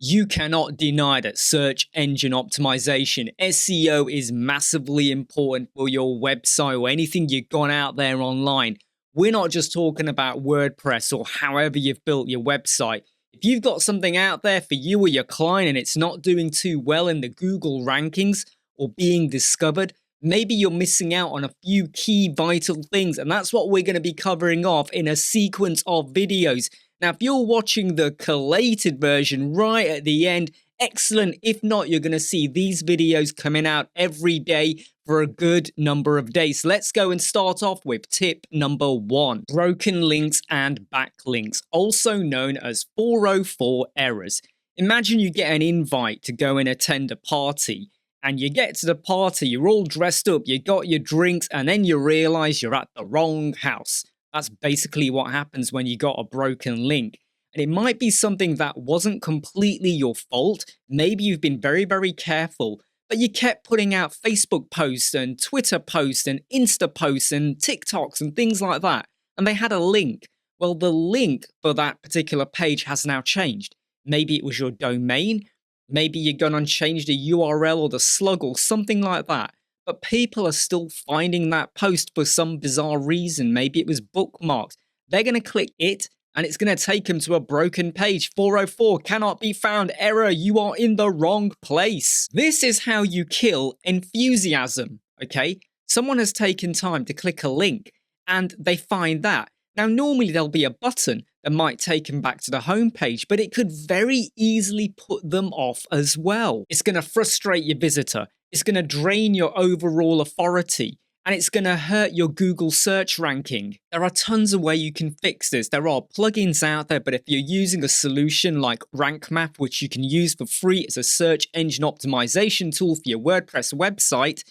You cannot deny that search engine optimization, SEO, is massively important for your website or anything you've got out there online. We're not just talking about WordPress or however you've built your website. If you've got something out there for you or your client and it's not doing too well in the Google rankings or being discovered, maybe you're missing out on a few key vital things. And that's what we're going to be covering off in a sequence of videos. Now, if you're watching the collated version right at the end, excellent. If not, you're going to see these videos coming out every day for a good number of days. Let's go and start off with tip number 1. Broken links and backlinks, also known as 404 errors. Imagine you get an invite to go and attend a party, and you get to the party, you're all dressed up, you got your drinks, and then you realize you're at the wrong house. That's basically what happens when you got a broken link. And it might be something that wasn't completely your fault. Maybe you've been very, very careful, but you kept putting out Facebook posts and Twitter posts and Insta posts and TikToks and things like that. And they had a link. Well, the link for that particular page has now changed. Maybe it was your domain. Maybe you're gone and changed the URL or the slug or something like that. But people are still finding that post for some bizarre reason. Maybe it was bookmarked. They're going to click it and it's going to take them to a broken page. 404 cannot be found. Error. You are in the wrong place. This is how you kill enthusiasm. Okay. Someone has taken time to click a link and they find that. Now, normally there'll be a button that might take them back to the home page, but it could very easily put them off as well. It's going to frustrate your visitor. It's going to drain your overall authority, and it's going to hurt your Google search ranking. There are tons of ways you can fix this. There are plugins out there, but if you're using a solution like Rank Map, which you can use for free as a search engine optimization tool for your WordPress website,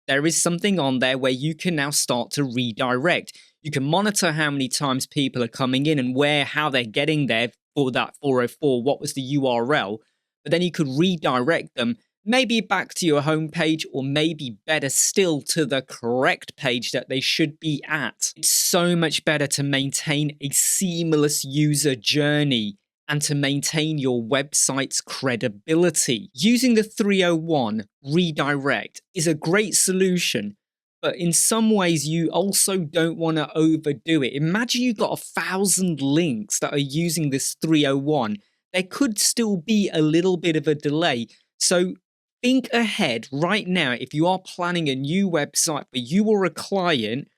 there is something on there where you can now start to redirect. You can monitor how many times people are coming in and how they're getting there for that 404, what was the URL, but then you could redirect them maybe back to your home page, or maybe better still to the correct page that they should be at. It's so much better to maintain a seamless user journey and to maintain your website's credibility. Using the 301 redirect is a great solution, but in some ways you also don't want to overdo it. Imagine you've got 1,000 links that are using this 301. There could still be a little bit of a delay. So think ahead right now. If you are planning a new website for you or a client,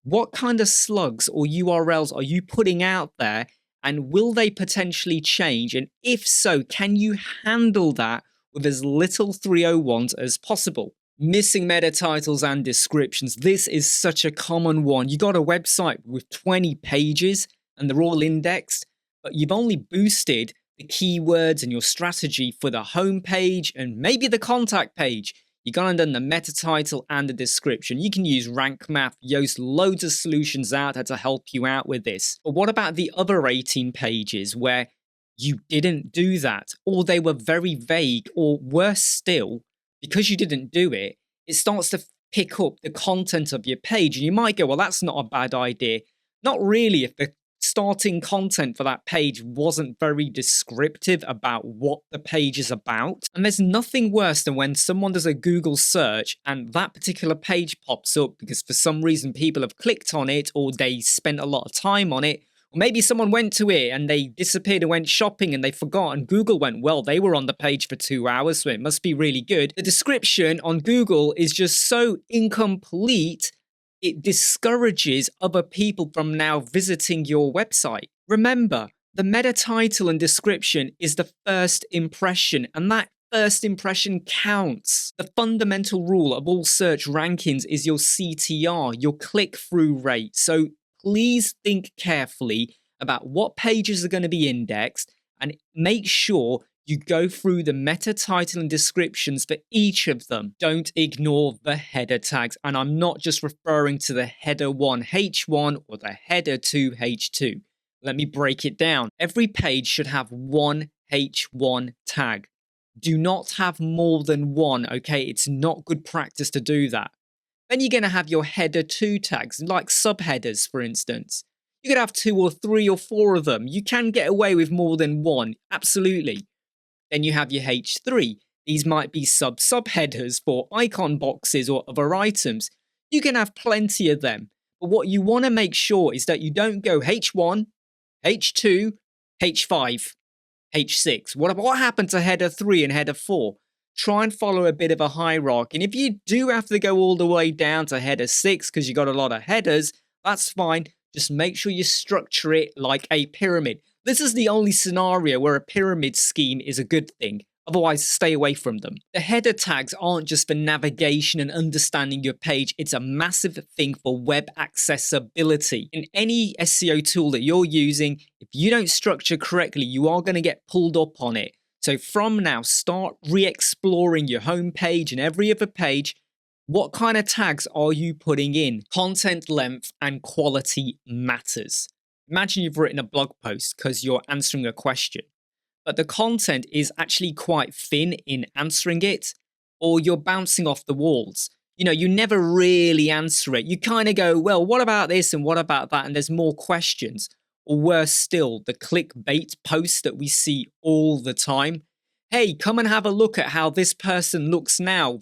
what kind of slugs or URLs are you putting out there? And will they potentially change? And if so, can you handle that with as little 301s as possible? Missing meta titles and descriptions. This is such a common one. You got a website with 20 pages and they're all indexed, but you've only boosted the keywords and your strategy for the home page and maybe the contact page. You gone and done the meta title and the description. You can use Rank Map, Yoast, loads of solutions out there to help you out with this. But what about the other 18 pages where you didn't do that, or they were very vague, or worse still, because you didn't do it, it starts to pick up the content of your page. And you might go, well, that's not a bad idea. Not really if the starting content for that page wasn't very descriptive about what the page is about. And there's nothing worse than when someone does a Google search and that particular page pops up because for some reason people have clicked on it, or they spent a lot of time on it, or maybe someone went to it and they disappeared and went shopping and they forgot, and Google went, well, they were on the page for 2 hours, so it must be really good. The description on Google is just so incomplete, it discourages other people from now visiting your website. Remember, the meta title and description is the first impression, and that first impression counts. The fundamental rule of all search rankings is your CTR, your click-through rate. So please think carefully about what pages are going to be indexed and make sure you go through the meta title and descriptions for each of them. Don't ignore the header tags. And I'm not just referring to the header 1 H1 or the header 2 H2. Let me break it down. Every page should have one H1 tag. Do not have more than one, okay? It's not good practice to do that. Then you're going to have your header 2 tags, like subheaders, for instance. You could have 2 or 3 or 4 of them. You can get away with more than one, absolutely. Then you have your H3. These might be subheaders for icon boxes or other items. You can have plenty of them. But what you want to make sure is that you don't go H1, H2, H5, H6. What happened to header 3 and header 4? Try and follow a bit of a hierarchy. And if you do have to go all the way down to header 6 because you got a lot of headers, that's fine. Just make sure you structure it like a pyramid. This is the only scenario where a pyramid scheme is a good thing. Otherwise, stay away from them. The header tags aren't just for navigation and understanding your page. It's a massive thing for web accessibility. In any SEO tool that you're using, if you don't structure correctly, you are going to get pulled up on it. So from now, start re-exploring your homepage and every other page. What kind of tags are you putting in? Content length and quality matters. Imagine you've written a blog post because you're answering a question, but the content is actually quite thin in answering it, or you're bouncing off the walls. You never really answer it. You kind of go, well, what about this and what about that? And there's more questions. Or worse still, the clickbait posts that we see all the time. Hey, come and have a look at how this person looks now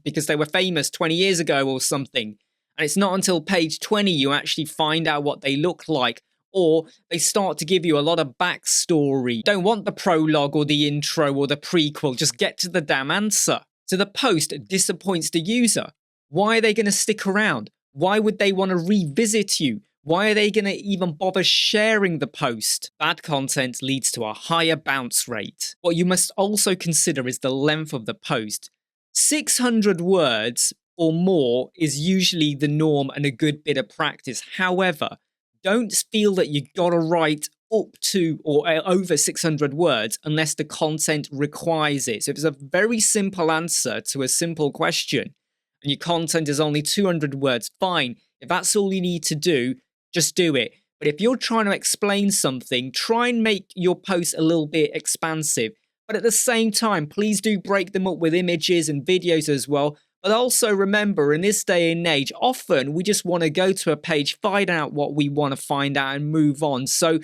because they were famous 20 years ago or something. And it's not until page 20 you actually find out what they look like. Or they start to give you a lot of backstory. Don't want the prologue or the intro or the prequel. Just get to the damn answer. So the post disappoints the user. Why are they going to stick around? Why would they want to revisit you? Why are they going to even bother sharing the post? Bad content leads to a higher bounce rate. What you must also consider is the length of the post. 600 words or more is usually the norm and a good bit of practice. However, don't feel that you gotta write up to or over 600 words unless the content requires it. So if it's a very simple answer to a simple question and your content is only 200 words, fine. If that's all you need to do, just do it. But if you're trying to explain something, try and make your post a little bit expansive. But at the same time, please do break them up with images and videos as well. But also remember, in this day and age, often we just want to go to a page, find out what we want to find out and move on. So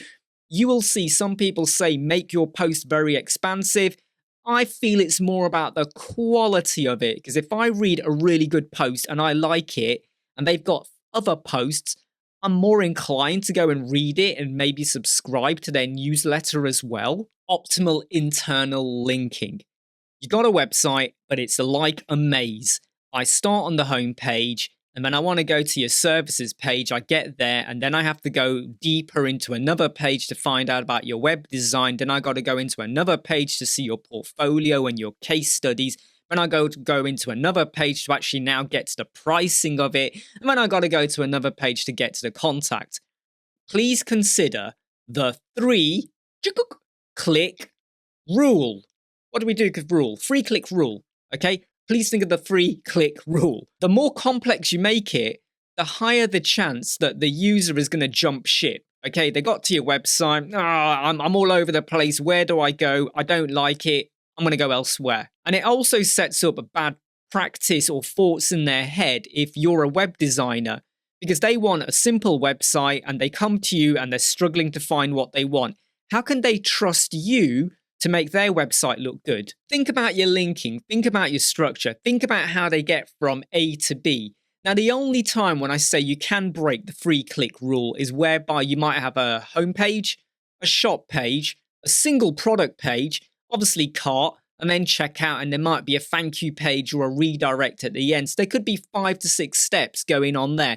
you will see some people say, make your post very expansive. I feel it's more about the quality of it. Because if I read a really good post and I like it, and they've got other posts, I'm more inclined to go and read it and maybe subscribe to their newsletter as well. Optimal internal linking. You got a website, but it's like a maze. I start on the home page, and then I want to go to your services page. I get there, and then I have to go deeper into another page to find out about your web design. Then I got to go into another page to see your portfolio and your case studies. Then I go into another page to actually now get to the pricing of it. And then I got to go to another page to get to the contact. Please consider the 3-click rule. What do we do with rule? 3-click rule, okay? Please think of the 3-click rule. The more complex you make it, the higher the chance that the user is going to jump ship. Okay, they got to your website. I'm all over the place. Where do I go? I don't like it. I'm going to go elsewhere. And it also sets up a bad practice or thoughts in their head if you're a web designer, because they want a simple website and they come to you and they're struggling to find what they want. How can they trust you to make their website look good? Think about your linking, think about your structure, think about how they get from A to B. Now, the only time when I say you can break the 3-click rule is whereby you might have a homepage, a shop page, a single product page, obviously cart, and then checkout, and there might be a thank you page or a redirect at the end. So there could be 5 to 6 steps going on there.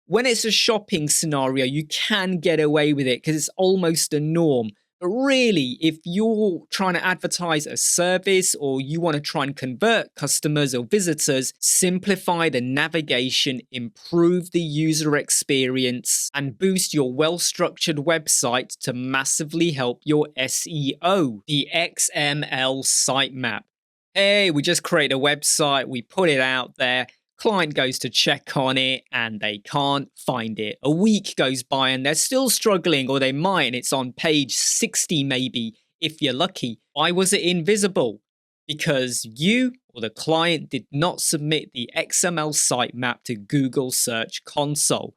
When it's a shopping scenario, you can get away with it because it's almost a norm. But really, if you're trying to advertise a service or you want to try and convert customers or visitors, simplify the navigation, improve the user experience, and boost your well-structured website to massively help your SEO. The XML Sitemap. Hey, we just create a website, we put it out there. Client goes to check on it and they can't find it. A week goes by and they're still struggling, or they might, and it's on page 60 maybe, if you're lucky. Why was it invisible? Because you or the client did not submit the XML sitemap to Google Search Console.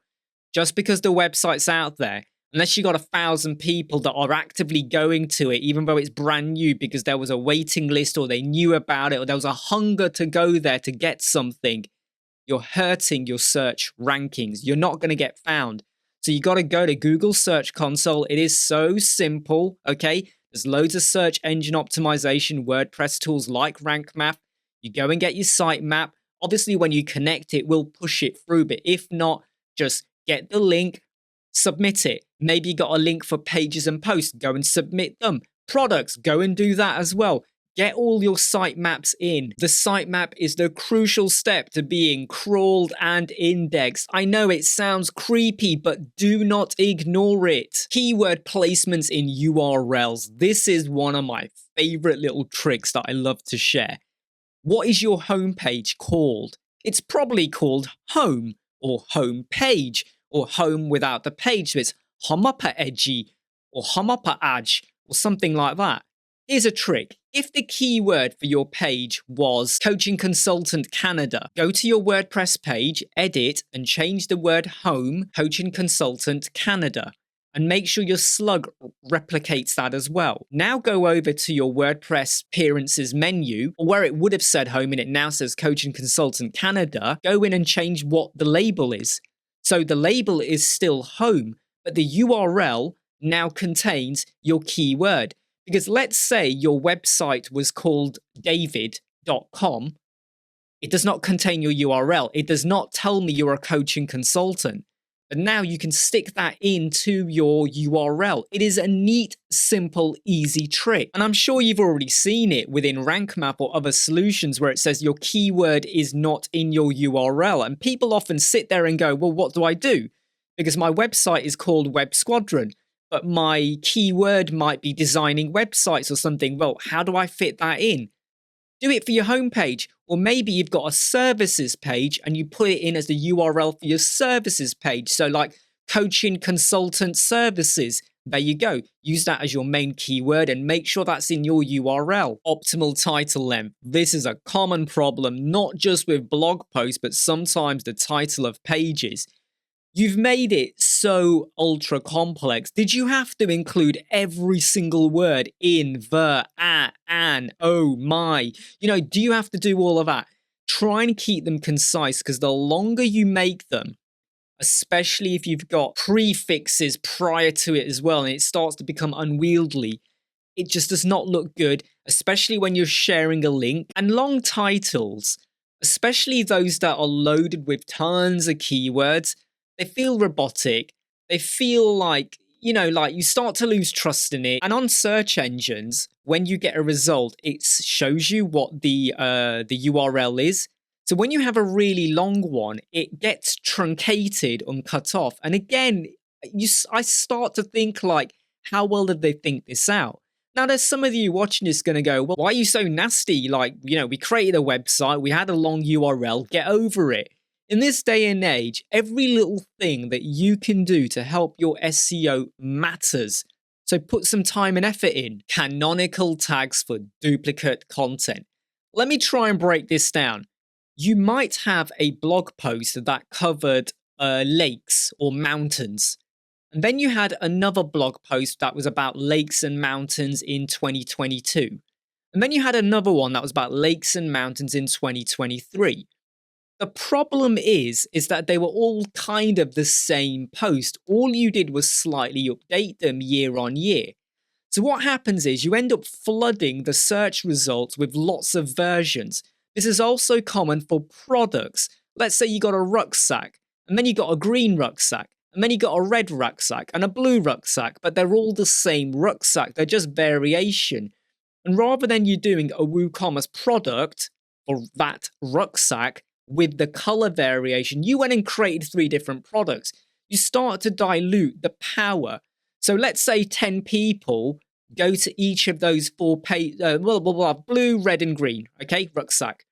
Just because the website's out there, Unless you got 1,000 people that are actively going to it, even though it's brand new because there was a waiting list or they knew about it or there was a hunger to go there to get something, you're hurting your search rankings. You're not going to get found. So you got to go to Google Search Console. It is so simple, okay? There's loads of search engine optimization, WordPress tools like Rank Math. You go and get your sitemap. Obviously, when you connect it, we'll push it through. But if not, just get the link, submit it. Maybe you got a link for pages and posts. Go and submit them. Products, go and do that as well. Get all your sitemaps in. The sitemap is the crucial step to being crawled and indexed. I know it sounds creepy, but do not ignore it. Keyword placements in URLs. This is one of my favorite little tricks that I love to share. What is your homepage called? It's probably called home or home page or home without the page. So it's homapa edgy or homapa edge or something like that. Here's a trick. If the keyword for your page was Coaching Consultant Canada, go to your WordPress page, edit, and change the word home, Coaching Consultant Canada, and make sure your slug replicates that as well. Now go over to your WordPress appearances menu, or where it would have said home and it now says Coaching Consultant Canada, go in and change what the label is. So the label is still home, but the URL now contains your keyword. Because let's say your website was called david.com. It does not contain your URL. It does not tell me you're a coaching consultant. But now you can stick that into your URL. It is a neat, simple, easy trick. And I'm sure you've already seen it within Rank Map or other solutions where it says your keyword is not in your URL. And people often sit there and go, well, what do I do? Because my website is called Web Squadron, but my keyword might be designing websites or something. Well, how do I fit that in? Do it for your homepage. Or maybe you've got a services page and you put it in as the URL for your services page. So like coaching consultant services. There you go. Use that as your main keyword and make sure that's in your URL. Optimal title length. This is a common problem, not just with blog posts, but sometimes the title of pages. You've made it so ultra complex. Did you have to include every single word in the, an, oh, my? Do you have to do all of that? Try and keep them concise because the longer you make them, especially if you've got prefixes prior to it as well, and it starts to become unwieldy, it just does not look good, especially when you're sharing a link. And long titles, especially those that are loaded with tons of keywords, they feel robotic. They feel like, like you start to lose trust in it. And on search engines, when you get a result, it shows you what the URL is. So when you have a really long one, it gets truncated and cut off. And again, I start to think like, how well did they think this out? Now, there's some of you watching this going to go, well, why are you so nasty? Like, we created a website, we had a long URL, get over it. In this day and age, every little thing that you can do to help your SEO matters. So put some time and effort in. Canonical tags for duplicate content. Let me try and break this down. You might have a blog post that covered lakes or mountains. And then you had another blog post that was about lakes and mountains in 2022. And then you had another one that was about lakes and mountains in 2023. The problem is that they were all kind of the same post. All you did was slightly update them year on year. So what happens is you end up flooding the search results with lots of versions. This is also common for products. Let's say you got a rucksack, and then you got a green rucksack, and then you got a red rucksack and a blue rucksack, but they're all the same rucksack. They're just variation. And rather than you doing a WooCommerce product for that rucksack, with the color variation, you went and created 3 different products. You start to dilute the power. So let's say 10 people go to each of those 4 blue, red, and green, okay, rucksack.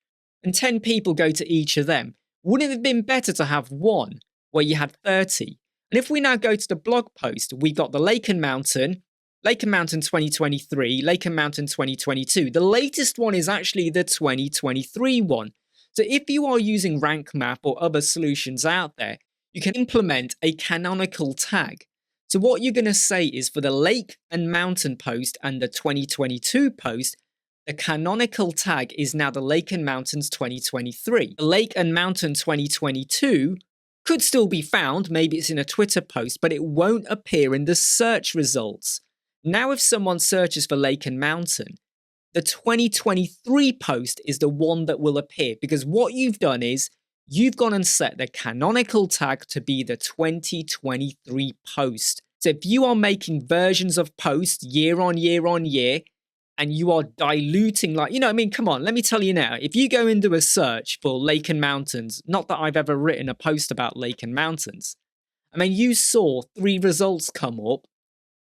And 10 people go to each of them. Wouldn't it have been better to have one where you had 30? And if we now go to the blog post, we got the Lake and Mountain 2023, Lake and Mountain 2022. The latest one is actually the 2023 one. So if you are using Rank Map or other solutions out there, you can implement a canonical tag. So what you're going to say is for the Lake and Mountain post and the 2022 post, the canonical tag is now the Lake and Mountains 2023. The Lake and Mountain 2022 could still be found, maybe it's in a Twitter post, but it won't appear in the search results. Now if someone searches for Lake and Mountain, the 2023 post is the one that will appear, because what you've done is you've gone and set the canonical tag to be the 2023 post. So if you are making versions of posts year on year on year, and you are diluting, like, you know, I mean, come on, let me tell you now, if you go into a search for Lake and Mountains, not that I've ever written a post about Lake and Mountains, I mean, you saw 3 results come up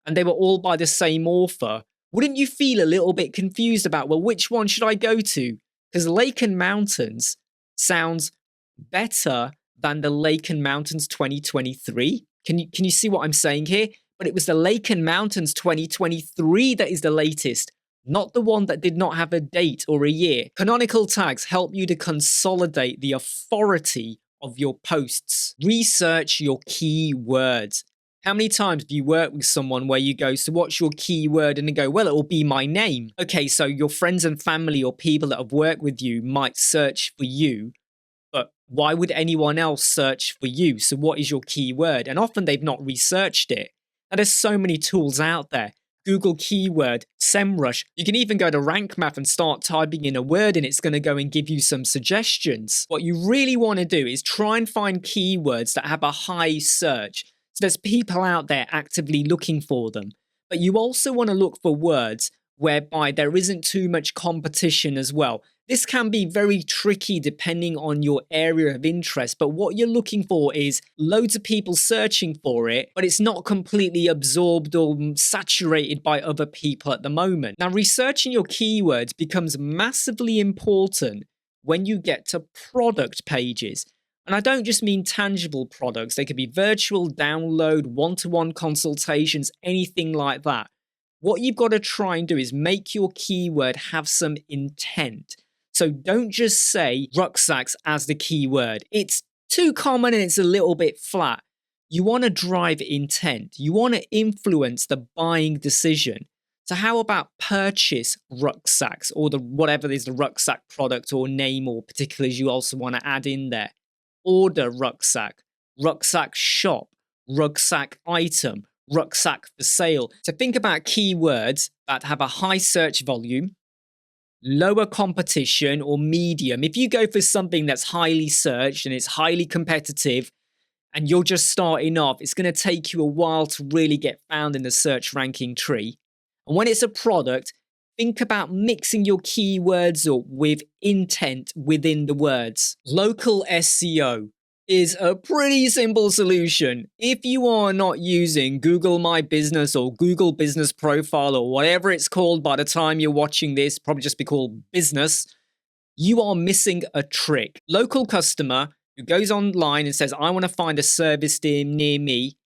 and they were all by the same author. Wouldn't you feel a little bit confused about, well, which one should I go to? Because Lake and Mountains sounds better than the Lake and Mountains 2023. Can you see what I'm saying here? But it was the Lake and Mountains 2023 that is the latest, not the one that did not have a date or a year. Canonical tags help you to consolidate the authority of your posts. Research your keywords. How many times do you work with someone where you go, so what's your keyword? And they go, well, it will be my name. Okay, so your friends and family or people that have worked with you might search for you, but why would anyone else search for you? So what is your keyword? And often they've not researched it. And there's so many tools out there. Google keyword, SEMrush. You can even go to Rank Math and start typing in a word and it's going to go and give you some suggestions. What you really want to do is try and find keywords that have a high search. So there's people out there actively looking for them. But you also want to look for words whereby there isn't too much competition as well. This can be very tricky depending on your area of interest, but what you're looking for is loads of people searching for it, but it's not completely absorbed or saturated by other people at the moment. Now, researching your keywords becomes massively important when you get to product pages. And I don't just mean tangible products. They could be virtual download, one-to-one consultations, anything like that. What you've got to try and do is make your keyword have some intent. So don't just say rucksacks as the keyword. It's too common and it's a little bit flat. You want to drive intent. You want to influence the buying decision. So how about purchase rucksacks or whatever is the rucksack product or name or particulars you also want to add in there. Order rucksack, rucksack shop, rucksack item, rucksack for sale. So think about keywords that have a high search volume, lower competition or medium. If you go for something that's highly searched and it's highly competitive and you're just starting off, it's going to take you a while to really get found in the search ranking tree. And when it's a product, think about mixing your keywords up with intent within the words. Local SEO is a pretty simple solution. If you are not using Google My Business or Google Business Profile or whatever it's called by the time you're watching this, probably just be called business, you are missing a trick. Local customer who goes online and says, I want to find a service near me,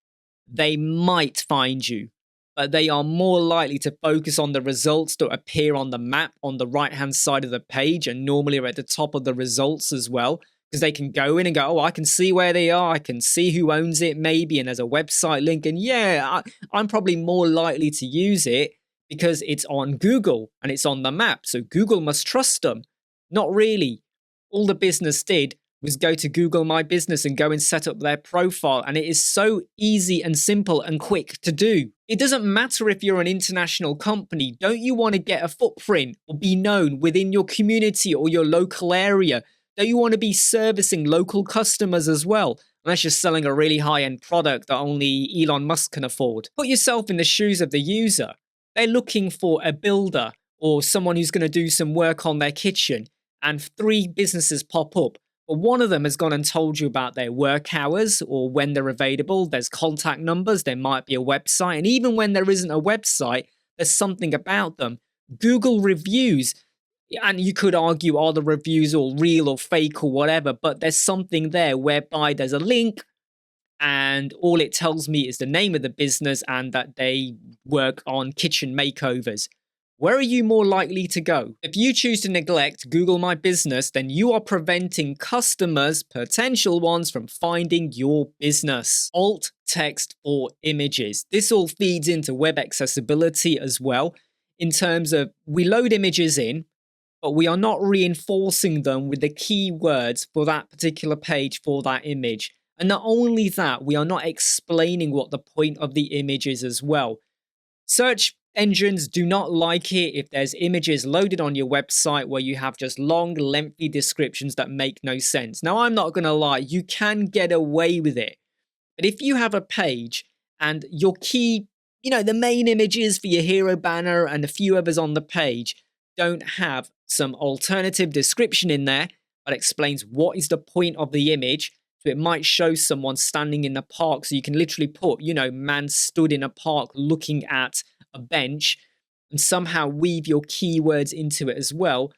they might find you. But they are more likely to focus on the results that appear on the map on the right-hand side of the page and normally are at the top of the results as well. Because they can go in and go, oh, I can see where they are. I can see who owns it maybe. And there's a website link. And yeah, I'm probably more likely to use it because it's on Google and it's on the map. So Google must trust them. Not really. All the business did was go to Google My Business and go and set up their profile. And it is so easy and simple and quick to do. It doesn't matter if you're an international company. Don't you want to get a footprint or be known within your community or your local area? Don't you want to be servicing local customers as well? Unless you're selling a really high-end product that only Elon Musk can afford. Put yourself in the shoes of the user. They're looking for a builder or someone who's going to do some work on their kitchen. And 3 businesses pop up. But one of them has gone and told you about their work hours or when they're available. There's contact numbers. There might be a website. And even when there isn't a website, there's something about them. Google reviews. And you could argue, are the reviews all real or fake or whatever, but there's something there whereby there's a link and all it tells me is the name of the business and that they work on kitchen makeovers. Where are you more likely to go? If you choose to neglect Google My Business, then you are preventing customers, potential ones, from finding your business. Alt text or images. This all feeds into web accessibility as well, in terms of we load images in, but we are not reinforcing them with the keywords for that particular page for that image. And not only that, we are not explaining what the point of the image is as well. Search engines do not like it if there's images loaded on your website where you have just long, lengthy descriptions that make no sense. Now, I'm not going to lie, you can get away with it. But if you have a page and your key, the main images for your hero banner and a few others on the page don't have some alternative description in there that explains what is the point of the image. So it might show someone standing in the park. So you can literally put, man stood in a park looking at a bench, and somehow weave your keywords into it as well.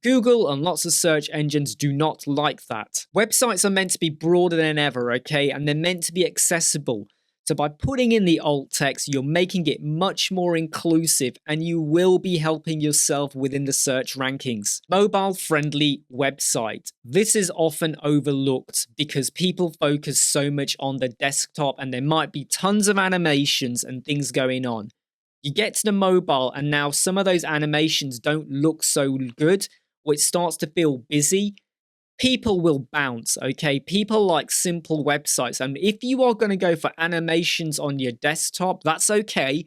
Google and lots of search engines do not like that. Websites are meant to be broader than ever, okay? And they're meant to be accessible. So by putting in the alt text, you're making it much more inclusive, and you will be helping yourself within the search rankings. Mobile-friendly website. This is often overlooked because people focus so much on the desktop, and there might be tons of animations and things going on. You get to the mobile, and now some of those animations don't look so good, or it starts to feel busy. People will bounce, okay? People like simple websites. And if you are going to go for animations on your desktop, that's okay.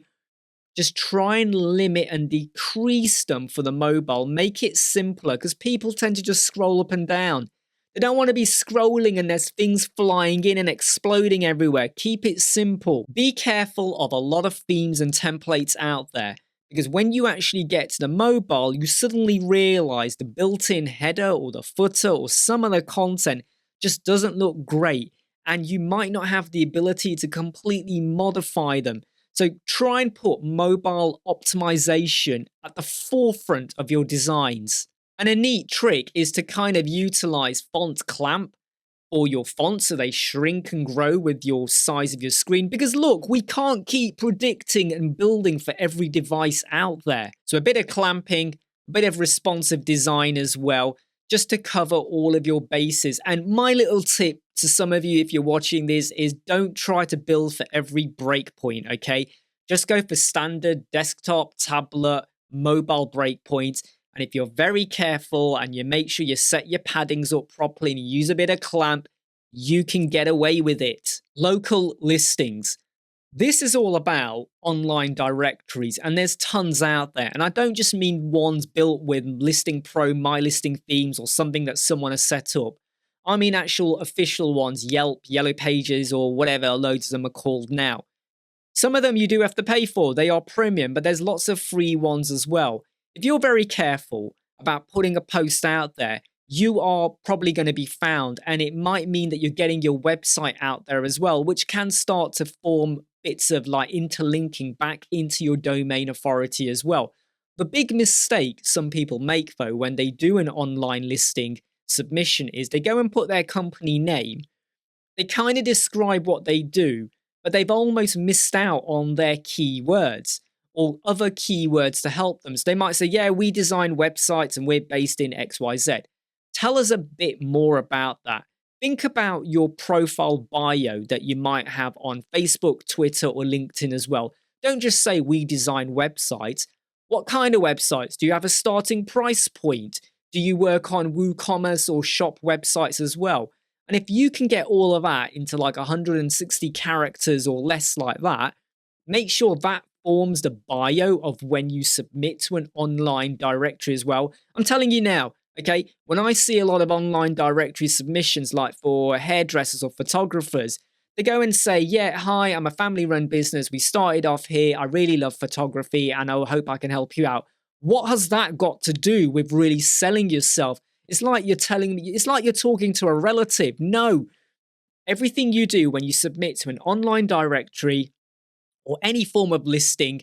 Just try and limit and decrease them for the mobile. Make it simpler, because people tend to just scroll up and down. They don't want to be scrolling and there's things flying in and exploding everywhere. Keep it simple. Be careful of a lot of themes and templates out there, because when you actually get to the mobile, you suddenly realize the built-in header or the footer or some of the content just doesn't look great, and you might not have the ability to completely modify them. So try and put mobile optimization at the forefront of your designs. And a neat trick is to kind of utilize font clamp or your fonts so they shrink and grow with your size of your screen. Because look, we can't keep predicting and building for every device out there. So a bit of clamping, a bit of responsive design as well, just to cover all of your bases. And my little tip to some of you, if you're watching this, is don't try to build for every breakpoint, okay? Just go for standard desktop, tablet, mobile breakpoints. And if you're very careful and you make sure you set your paddings up properly and you use a bit of clamp, you can get away with it. Local listings. This is all about online directories, and there's tons out there. And I don't just mean ones built with Listing Pro, My Listing themes, or something that someone has set up. I mean actual official ones, Yelp, Yellow Pages, or whatever loads of them are called now. Some of them you do have to pay for. They are premium, but there's lots of free ones as well. If you're very careful about putting a post out there, you are probably going to be found, and it might mean that you're getting your website out there as well, which can start to form bits of like interlinking back into your domain authority as well. The big mistake some people make though when they do an online listing submission is they go and put their company name. They kind of describe what they do, but they've almost missed out on their keywords or other keywords to help them. So they might say, yeah, we design websites and we're based in XYZ. Tell us a bit more about that. Think about your profile bio that you might have on Facebook, Twitter, or LinkedIn as well. Don't just say we design websites. What kind of websites? Do you have a starting price point? Do you work on WooCommerce or shop websites as well? And if you can get all of that into like 160 characters or less like that, make sure that forms the bio of when you submit to an online directory as well. I'm telling you now, okay, when I see a lot of online directory submissions, like for hairdressers or photographers, they go and say, yeah, hi, I'm a family-run business. We started off here. I really love photography and I hope I can help you out. What has that got to do with really selling yourself? It's like you're telling me, it's like you're talking to a relative. No, everything you do when you submit to an online directory or any form of listing,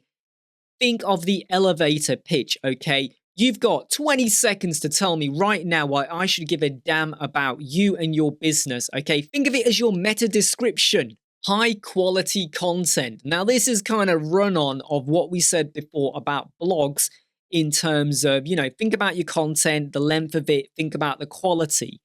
think of the elevator pitch, okay? You've got 20 seconds to tell me right now why I should give a damn about you and your business, okay? Think of it as your meta description. High quality content. Now, this is kind of run on of what we said before about blogs in terms of, think about your content, the length of it, think about the quality.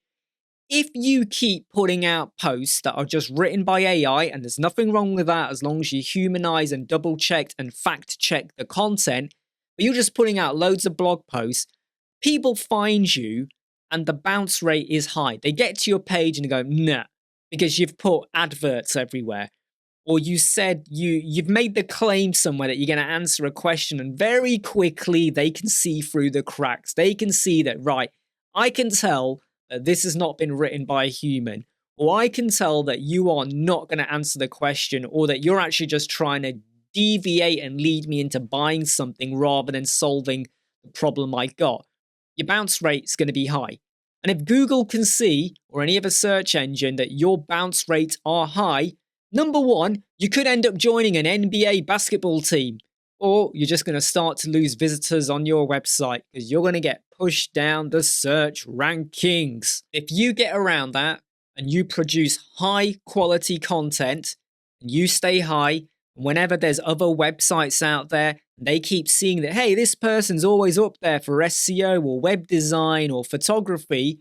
If you keep putting out posts that are just written by AI, and there's nothing wrong with that as long as you humanize and double check and fact check the content, but you're just putting out loads of blog posts, people find you and the bounce rate is high. They get to your page and they go, nah, because you've put adverts everywhere. Or you said you've made the claim somewhere that you're going to answer a question, and very quickly they can see through the cracks. They can see that, right, I can tell that this has not been written by a human, or I can tell that you are not going to answer the question, or that you're actually just trying to deviate and lead me into buying something rather than solving the problem I got. Your bounce rate is going to be high. And if Google can see, or any other search engine, that your bounce rates are high, number one, you could end up joining an NBA basketball team, or you're just going to start to lose visitors on your website because you're going to get pushed down the search rankings. If you get around that and you produce high quality content and you stay high, whenever there's other websites out there, they keep seeing that, hey, this person's always up there for SEO or web design or photography,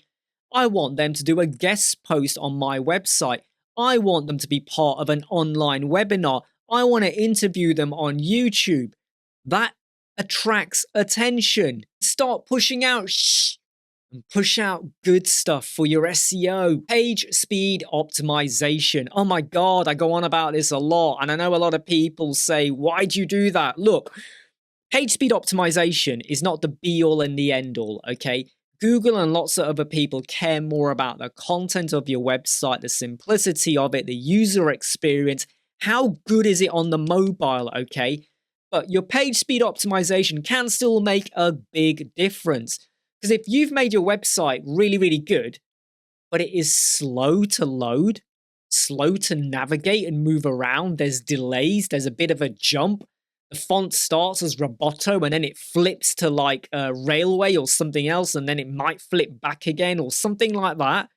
I want them to do a guest post on my website. I want them to be part of an online webinar. I want to interview them on YouTube. That attracts attention. Start pushing out and push out good stuff for your SEO. Page speed optimization. Oh my God, I go on about this a lot. And I know a lot of people say, why do you do that? Look, page speed optimization is not the be all and the end all, okay? Google and lots of other people care more about the content of your website, the simplicity of it, the user experience. How good is it on the mobile, okay? But your page speed optimization can still make a big difference. Because if you've made your website really, really good, but it is slow to load, slow to navigate and move around, there's delays, there's a bit of a jump, the font starts as Roboto and then it flips to like a railway or something else, and then it might flip back again or something like that,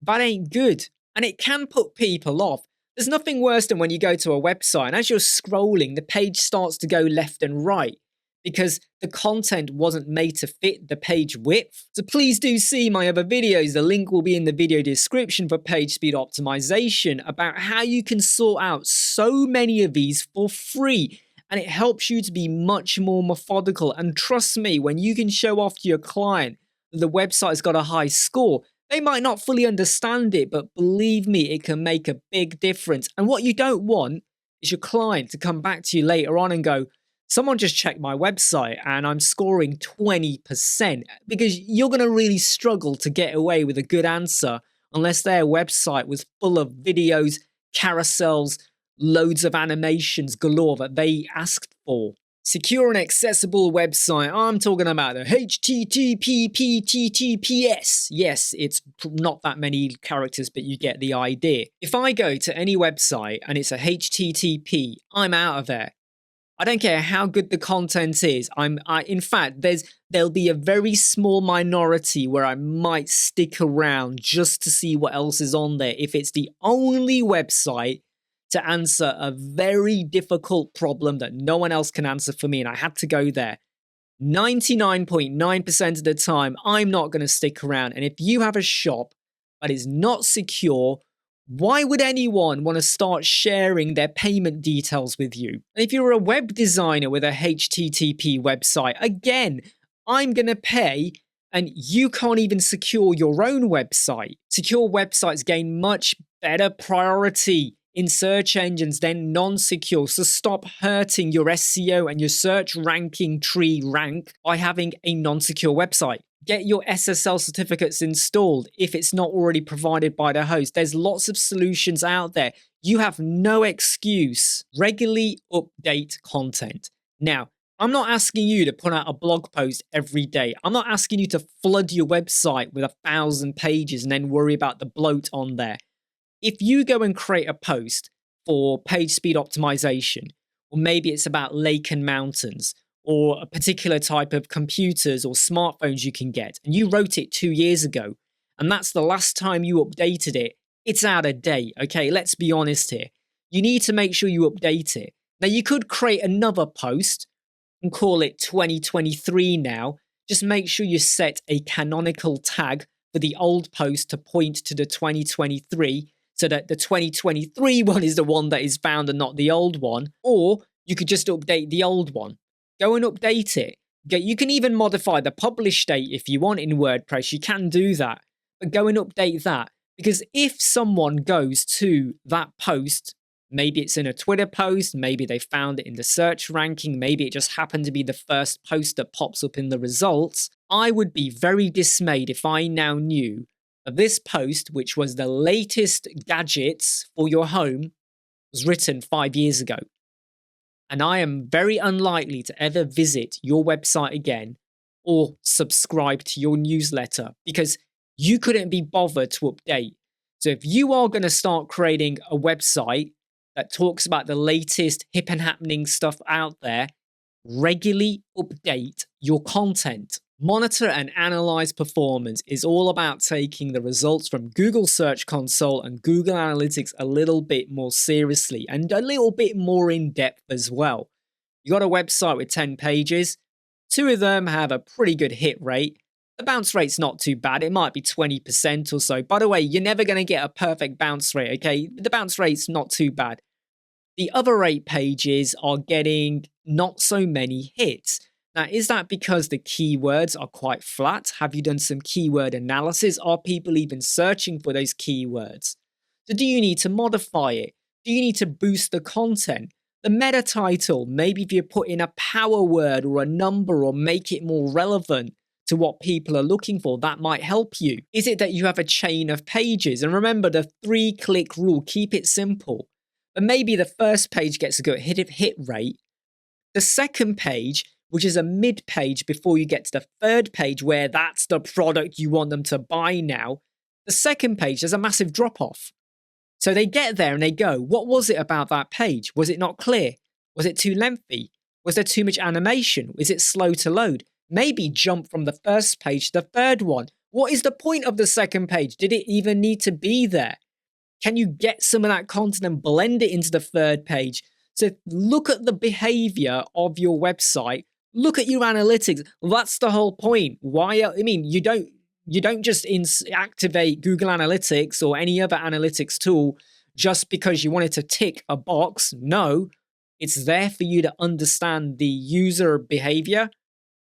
that ain't good. And it can put people off. There's nothing worse than when you go to a website and as you're scrolling, the page starts to go left and right because the content wasn't made to fit the page width. So please do see my other videos. The link will be in the video description for page speed optimization about how you can sort out so many of these for free. And it helps you to be much more methodical. And trust me, when you can show off to your client that the website's got a high score, they might not fully understand it, but believe me, it can make a big difference. And what you don't want is your client to come back to you later on and go, someone just checked my website and I'm scoring 20%, because you're going to really struggle to get away with a good answer unless their website was full of videos, carousels, loads of animations galore that they asked for. Secure and accessible website. I'm talking about the HTTP/TTPS. Yes, it's not that many characters, but you get the idea. If I go to any website and it's a HTTP, I'm out of there. I don't care how good the content is. In fact, there'll be a very small minority where I might stick around just to see what else is on there if it's the only website to answer a very difficult problem that no one else can answer for me, and I had to go there. 99.9% of the time, I'm not going to stick around. And if you have a shop that is not secure, why would anyone want to start sharing their payment details with you? And if you're a web designer with a HTTP website, again, I'm going to pay and you can't even secure your own website. Secure websites gain much better priority in search engines than non-secure. So stop hurting your SEO and your search ranking tree rank by having a non-secure website. Get your SSL certificates installed if it's not already provided by the host. There's lots of solutions out there. You have no excuse. Regularly update content. Now, I'm not asking you to put out a blog post every day. I'm not asking you to flood your website with 1,000 pages and then worry about the bloat on there. If you go and create a post for page speed optimization, or maybe it's about lake and mountains, or a particular type of computers or smartphones you can get, and you wrote it 2 years ago, and that's the last time you updated it, it's out of date, okay? Let's be honest here. You need to make sure you update it. Now, you could create another post and call it 2023 now. Just make sure you set a canonical tag for the old post to point to the 2023 so that the 2023 one is the one that is found and not the old one. Or you could just update the old one. Go and update it. You can even modify the publish date if you want in WordPress. You can do that. But go and update that. Because if someone goes to that post, maybe it's in a Twitter post, maybe they found it in the search ranking, maybe it just happened to be the first post that pops up in the results, I would be very dismayed if I now knew that this post, which was the latest gadgets for your home, was written 5 years ago. And I am very unlikely to ever visit your website again or subscribe to your newsletter because you couldn't be bothered to update. So if you are going to start creating a website that talks about the latest hip and happening stuff out there, regularly update your content. Monitor and analyze performance is all about taking the results from Google Search Console and Google Analytics a little bit more seriously and a little bit more in depth as well. You got a website with 10 pages, 2 of them have a pretty good hit rate. The bounce rate's not too bad, it might be 20% or so. By the way, you're never going to get a perfect bounce rate, okay? The bounce rate's not too bad. The other 8 pages are getting not so many hits. Now, is that because the keywords are quite flat? Have you done some keyword analysis? Are people even searching for those keywords? So do you need to modify it? Do you need to boost the content? The meta title, maybe if you put in a power word or a number or make it more relevant to what people are looking for, that might help you. Is it that you have a chain of pages? And remember the 3-click rule, keep it simple. But maybe the first page gets a good hit rate. The second page, which is a mid page before you get to the third page where that's the product you want them to buy now, the second page, there's a massive drop off. So they get there and they go, what was it about that page? Was it not clear? Was it too lengthy? Was there too much animation? Is it slow to load? Maybe jump from the first page to the third one. What is the point of the second page? Did it even need to be there? Can you get some of that content and blend it into the third page? So look at the behavior of your website. Look at your analytics. That's the whole point. You don't just activate Google Analytics or any other analytics tool just because you wanted to tick a box. No, it's there for you to understand the user behavior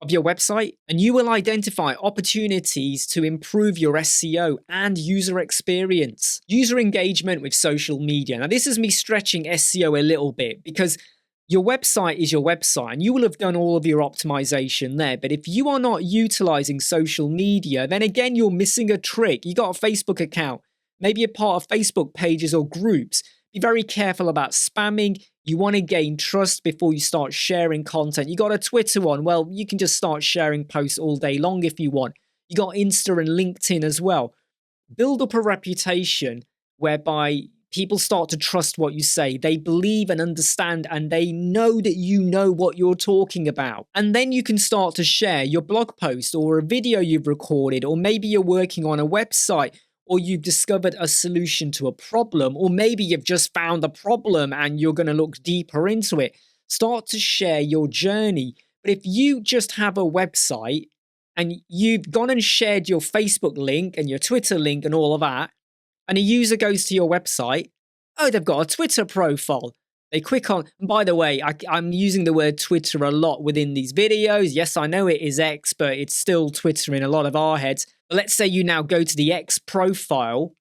of your website, and you will identify opportunities to improve your SEO and user experience. User engagement with social media. Now, this is me stretching SEO a little bit because your website is your website and you will have done all of your optimization there. But if you are not utilizing social media, then again, you're missing a trick. You got a Facebook account, maybe you're part of Facebook pages or groups. Be very careful about spamming. You want to gain trust before you start sharing content. You got a Twitter one. Well, you can just start sharing posts all day long if you want. You got Insta and LinkedIn as well. Build up a reputation whereby people start to trust what you say. They believe and understand and they know that you know what you're talking about. And then you can start to share your blog post or a video you've recorded, or maybe you're working on a website, or you've discovered a solution to a problem, or maybe you've just found a problem and you're going to look deeper into it. Start to share your journey. But if you just have a website and you've gone and shared your Facebook link and your Twitter link and all of that, and a user goes to your website, oh, they've got a Twitter profile. They click on, and by the way, I'm using the word Twitter a lot within these videos. Yes, I know it is X, but it's still Twitter in a lot of our heads. But let's say you now go to the X profile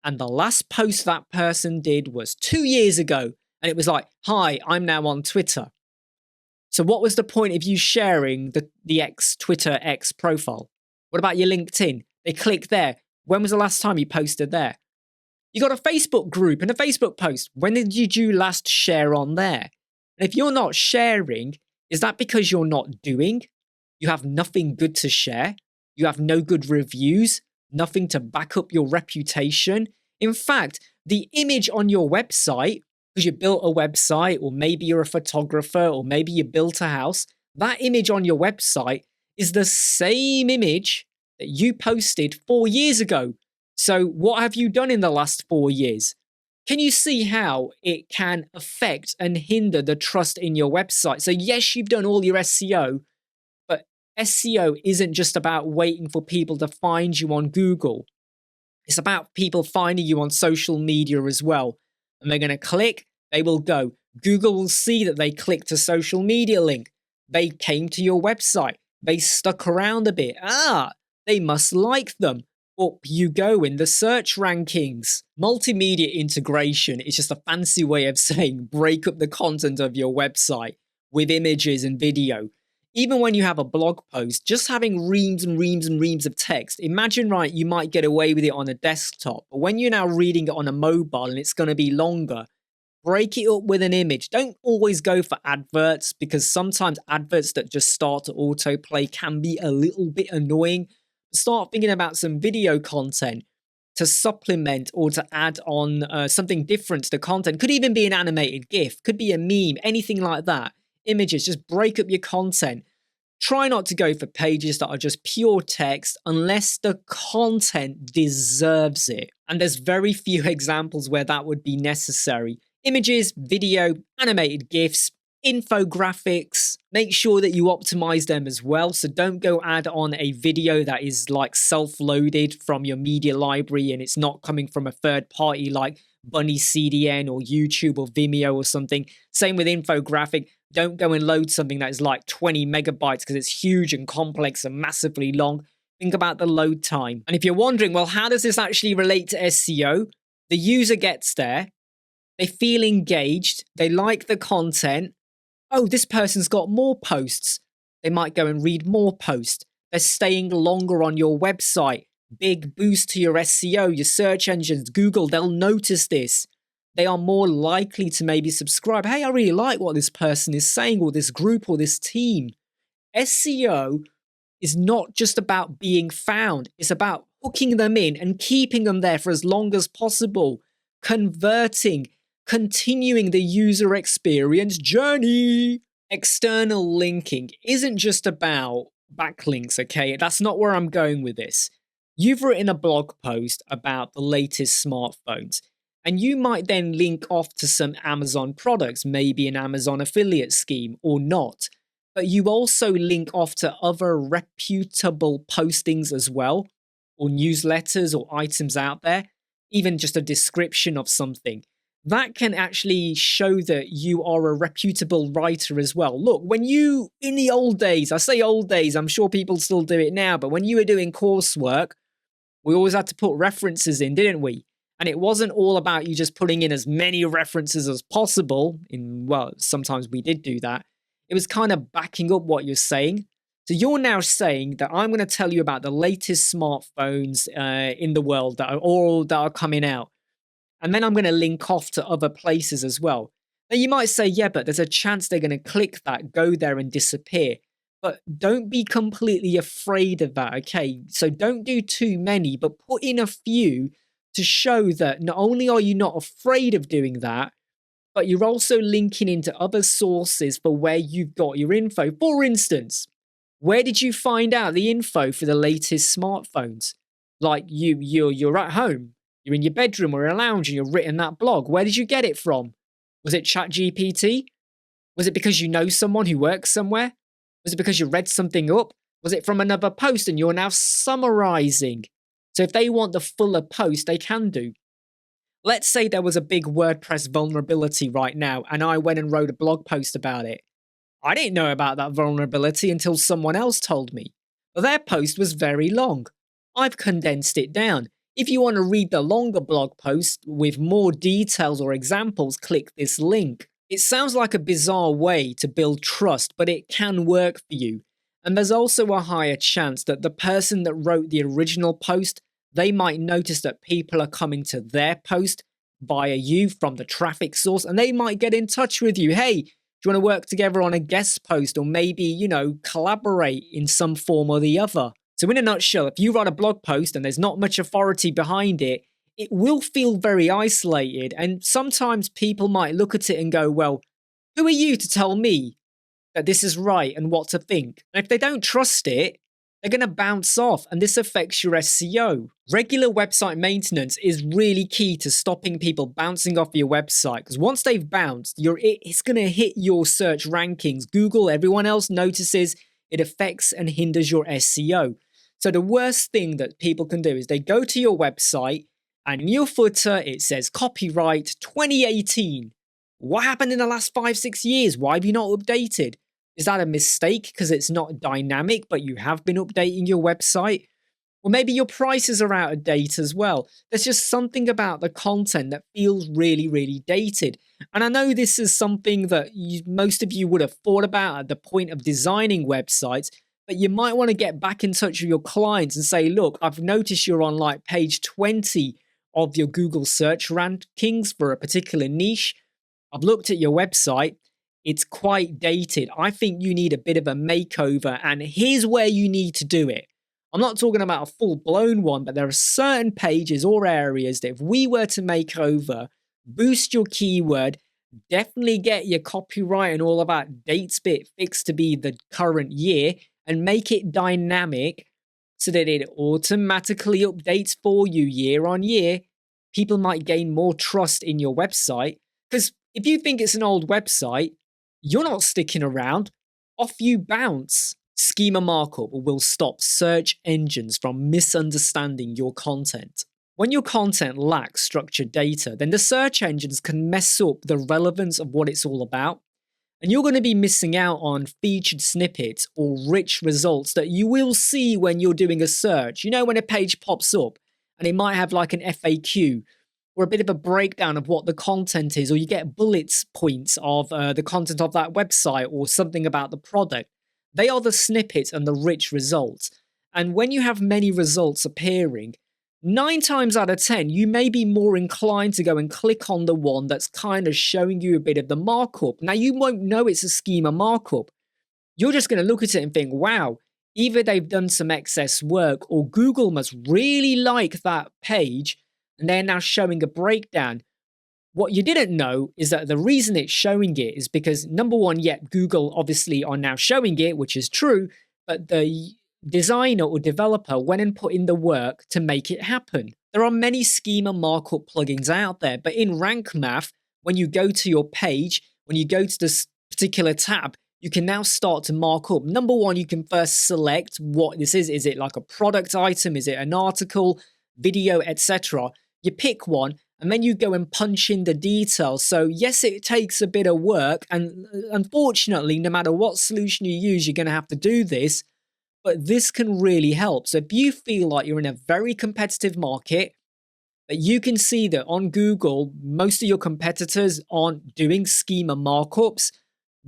and the last post that person did was 2 years ago. And it was like, hi, I'm now on Twitter. So what was the point of you sharing the X Twitter X profile? What about your LinkedIn? They click there. When was the last time you posted there? You got a Facebook group and a Facebook post. When did you last share on there? And if you're not sharing, is that because you're not doing? You have nothing good to share? You have no good reviews? Nothing to back up your reputation? In fact, the image on your website, because you built a website, or maybe you're a photographer, or maybe you built a house, that image on your website is the same image that you posted 4 years ago. So what have you done in the last 4 years? Can you see how it can affect and hinder the trust in your website? So yes, you've done all your SEO, but SEO isn't just about waiting for people to find you on Google. It's about people finding you on social media as well. And they're going to click, they will go. Google will see that they clicked a social media link. They came to your website. They stuck around a bit. They must like them. Up you go in the search rankings. Multimedia integration is just a fancy way of saying break up the content of your website with images and video. Even when you have a blog post, just having reams and reams and reams of text, imagine, right, you might get away with it on a desktop, but when you're now reading it on a mobile and it's going to be longer, break it up with an image. Don't always go for adverts, because sometimes adverts that just start to autoplay can be a little bit annoying. Start thinking about some video content to supplement or to add on something different to the content. Could even be an animated GIF, could be a meme, anything like that. Images, just break up your content. Try not to go for pages that are just pure text unless the content deserves it. And there's very few examples where that would be necessary. Images, video, animated GIFs, infographics, make sure that you optimize them as well. So don't go add on a video that is like self-loaded from your media library and it's not coming from a third party like Bunny CDN or YouTube or Vimeo or something. Same with infographic. Don't go and load something that is like 20 megabytes because it's huge and complex and massively long. Think about the load time. And if you're wondering, well, how does this actually relate to SEO? The user gets there, they feel engaged, they like the content. Oh, this person's got more posts. They might go and read more posts. They're staying longer on your website. Big boost to your SEO, your search engines, Google, they'll notice this. They are more likely to maybe subscribe. Hey, I really like what this person is saying, or this group, or this team. SEO is not just about being found. It's about hooking them in and keeping them there for as long as possible. Converting, continuing the user experience journey. External linking isn't just about backlinks, okay? That's not where I'm going with this. You've written a blog post about the latest smartphones, and you might then link off to some Amazon products, maybe an Amazon affiliate scheme or not. But you also link off to other reputable postings as well, or newsletters or items out there, even just a description of something. That can actually show that you are a reputable writer as well. Look, when you, in the old days, I say old days, I'm sure people still do it now, but when you were doing coursework, we always had to put references in, didn't we? And it wasn't all about you just putting in as many references as possible. Well, sometimes we did do that. It was kind of backing up what you're saying. So you're now saying that I'm going to tell you about the latest smartphones in the world that are coming out. And then I'm going to link off to other places as well. Now you might say, yeah, but there's a chance they're going to click that, go there and disappear. But don't be completely afraid of that, okay? So don't do too many, but put in a few to show that not only are you not afraid of doing that, but you're also linking into other sources for where you've got your info. For instance, where did you find out the info for the latest smartphones? Like you're at home, you're in your bedroom or a lounge and you've written that blog. Where did you get it from? Was it ChatGPT? Was it because you know someone who works somewhere? Was it because you read something up? Was it from another post and you're now summarizing? So if they want the fuller post, they can do. Let's say there was a big WordPress vulnerability right now and I went and wrote a blog post about it. I didn't know about that vulnerability until someone else told me. But their post was very long. I've condensed it down. If you want to read the longer blog post with more details or examples, click this link. It sounds like a bizarre way to build trust, but it can work for you. And there's also a higher chance that the person that wrote the original post, they might notice that people are coming to their post via you from the traffic source, and they might get in touch with you. Hey, do you want to work together on a guest post or maybe, collaborate in some form or the other? So in a nutshell, if you write a blog post and there's not much authority behind it, it will feel very isolated. And sometimes people might look at it and go, well, who are you to tell me that this is right and what to think? And if they don't trust it, they're going to bounce off, and this affects your SEO. Regular website maintenance is really key to stopping people bouncing off your website, because once they've bounced, it's going to hit your search rankings. Google, everyone else notices, it affects and hinders your SEO. So the worst thing that people can do is they go to your website, and in your footer, it says copyright 2018. What happened in the last 5-6 years? Why have you not updated? Is that a mistake because it's not dynamic, but you have been updating your website? Or maybe your prices are out of date as well. There's just something about the content that feels really, really dated. And I know this is something that most of you would have thought about at the point of designing websites, but you might want to get back in touch with your clients and say, look, I've noticed you're on like page 20 of your Google search rankings for a particular niche. I've looked at your website. It's quite dated. I think you need a bit of a makeover, and here's where you need to do it. I'm not talking about a full-blown one, but there are certain pages or areas that if we were to make over, boost your keyword, definitely get your copyright and all of that dates bit fixed to be the current year, and make it dynamic so that it automatically updates for you year on year, people might gain more trust in your website. Because if you think it's an old website, you're not sticking around. Off you bounce. Schema Markup will stop search engines from misunderstanding your content. When your content lacks structured data, then the search engines can mess up the relevance of what it's all about. And you're going to be missing out on featured snippets or rich results that you will see when you're doing a search. You know, when a page pops up and it might have like an FAQ or a bit of a breakdown of what the content is, or you get bullets points of the content of that website or something about the product. They are the snippets and the rich results. And when you have many results appearing, 9 times out of 10, you may be more inclined to go and click on the one that's kind of showing you a bit of the markup. Now, you won't know it's a schema markup. You're just going to look at it and think, wow, either they've done some excess work or Google must really like that page and they're now showing a breakdown. What you didn't know is that the reason it's showing it is because, number one, Google obviously are now showing it, which is true, but the designer or developer went and put in the work to make it happen. There are many schema markup plugins out there, but in Rank Math, when you go to your page, when you go to this particular tab, you can now start to mark up. Number one, you can first select what this is. Is it like a product item? Is it an article, video, etc.? You pick one, and then you go and punch in the details. So yes, it takes a bit of work, and unfortunately, no matter what solution you use, you're going to have to do this. But this can really help. So if you feel like you're in a very competitive market, but you can see that on Google, most of your competitors aren't doing schema markups,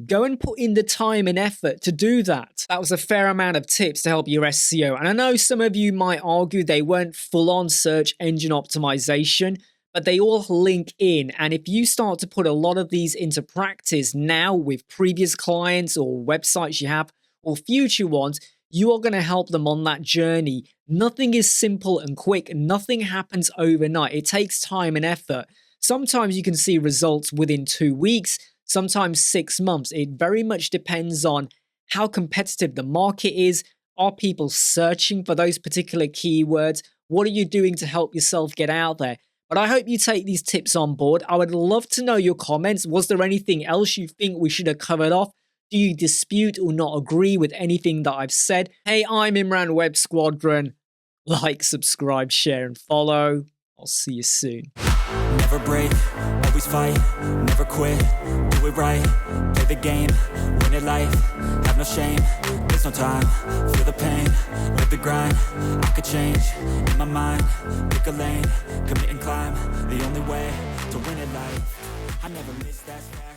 go and put in the time and effort to do that. That was a fair amount of tips to help your SEO. And I know some of you might argue they weren't full-on search engine optimization, but they all link in. And if you start to put a lot of these into practice now with previous clients or websites you have or future ones, you are going to help them on that journey. Nothing is simple and quick. Nothing happens overnight. It takes time and effort. Sometimes you can see results within 2 weeks, sometimes 6 months. It very much depends on how competitive the market is. Are people searching for those particular keywords? What are you doing to help yourself get out there? But I hope you take these tips on board. I would love to know your comments. Was there anything else you think we should have covered off? Do you dispute or not agree with anything that I've said? Hey, I'm Imran, Web Squadron. Like, subscribe, share, and follow. I'll see you soon. Never break, always fight, never quit, do it right, play the game, win it life, have no shame, there's no time, feel the pain, live the grind, I could change, in my mind, pick a lane, commit and climb, the only way to win it life, I never miss that fact.